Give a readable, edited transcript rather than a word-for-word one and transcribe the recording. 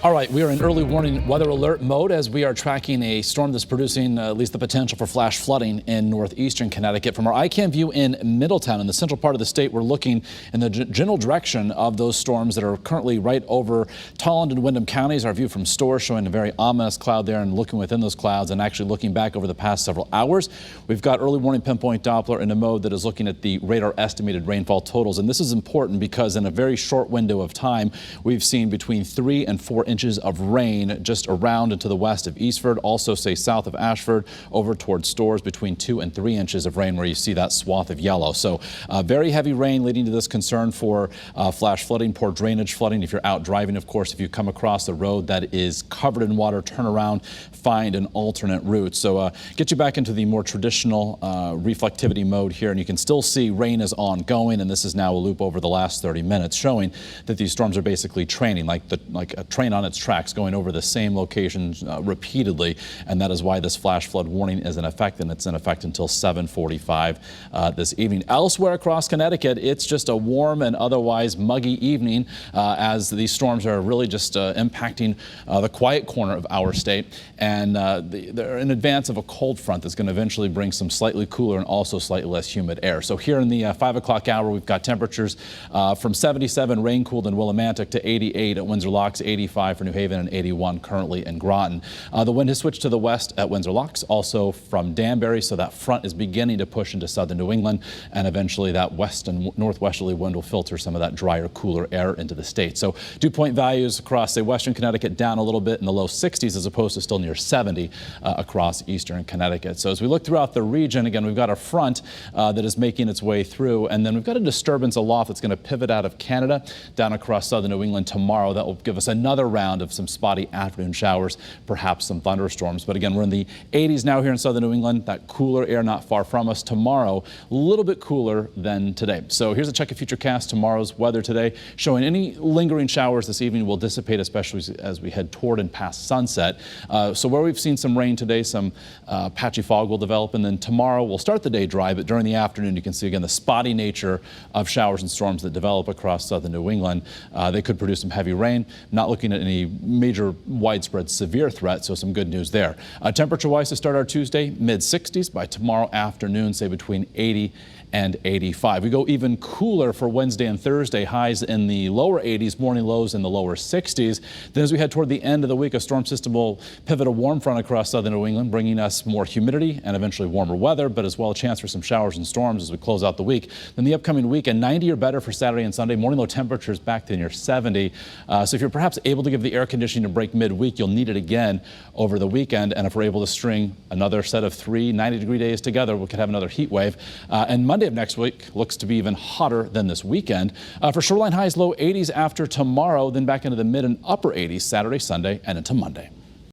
All right, we are in early warning weather alert mode as we are tracking a storm that's producing at least the potential for flash flooding in northeastern Connecticut. From our iCam view in Middletown, in the central part of the state, we're looking in the general direction of those storms that are currently right over Tolland and Windham counties. Our view from Storrs showing a very ominous cloud there, and looking within those clouds and actually looking back over the past several hours. We've got early warning pinpoint Doppler in a mode that is looking at the radar estimated rainfall totals. And this is important because in a very short window of time, we've seen between 3 and 4 inches of rain just around and to the west of Eastford, also say south of Ashford, over towards Storrs, between 2 and 3 inches of rain where you see that swath of yellow. So very heavy rain leading to this concern for flash flooding, poor drainage flooding. If you're out driving, of course, if you come across a road that is covered in water, turn around, find an alternate route. So get you back into the more traditional reflectivity mode here, and you can still see rain is ongoing, and this is now a loop over the last 30 minutes showing that these storms are basically training like a train on its tracks, going over the same locations repeatedly, and that is why this flash flood warning is in effect, and it's in effect until 7:45 this evening. Elsewhere across Connecticut, it's just a warm and otherwise muggy evening as these storms are really just impacting the quiet corner of our state, and they're in advance of a cold front that's going to eventually bring some slightly cooler and also slightly less humid air. So here in the 5 o'clock hour, we've got temperatures from 77 rain-cooled in Willimantic to 88 at Windsor Locks, 85 for New Haven, and 81 currently in Groton. The wind has switched to the west at Windsor Locks, also from Danbury, so that front is beginning to push into southern New England, and eventually that west and northwesterly wind will filter some of that drier, cooler air into the state. So dew point values across, say, western Connecticut down a little bit in the low 60s as opposed to still near 70 across eastern Connecticut. So as we look throughout the region, again, we've got a front that is making its way through, and then we've got a disturbance aloft that's going to pivot out of Canada down across southern New England tomorrow. That will give us another round of some spotty afternoon showers, perhaps some thunderstorms. But again, we're in the 80s now here in southern New England. That cooler air not far from us. Tomorrow, a little bit cooler than today. So here's a check of Futurecast. Tomorrow's weather today showing any lingering showers this evening will dissipate, especially as we head toward and past sunset. So where we've seen some rain today, some patchy fog will develop, and then tomorrow we'll start the day dry, but during the afternoon you can see again the spotty nature of showers and storms that develop across southern New England. They could produce some heavy rain. Not looking at any major widespread severe threat, so some good news there. Temperature-wise to start our Tuesday, mid-60s. By tomorrow afternoon, say between 80 and 85. We go even cooler for Wednesday and Thursday, highs in the lower 80s, morning lows in the lower 60s. Then as we head toward the end of the week, a storm system will pivot a warm front across southern New England, bringing us more humidity and eventually warmer weather, but as well a chance for some showers and storms as we close out the week. Then the upcoming weekend, 90 or better for Saturday and Sunday, morning low temperatures back to near 70. So if you're perhaps able to give the air conditioning a break midweek, you'll need it again over the weekend. And if we're able to string another set of 3 90-degree days together, we could have another heat wave. And Monday of next week looks to be even hotter than this weekend. For shoreline highs, low 80s after tomorrow, then back into the mid and upper 80s Saturday, Sunday, and into Monday.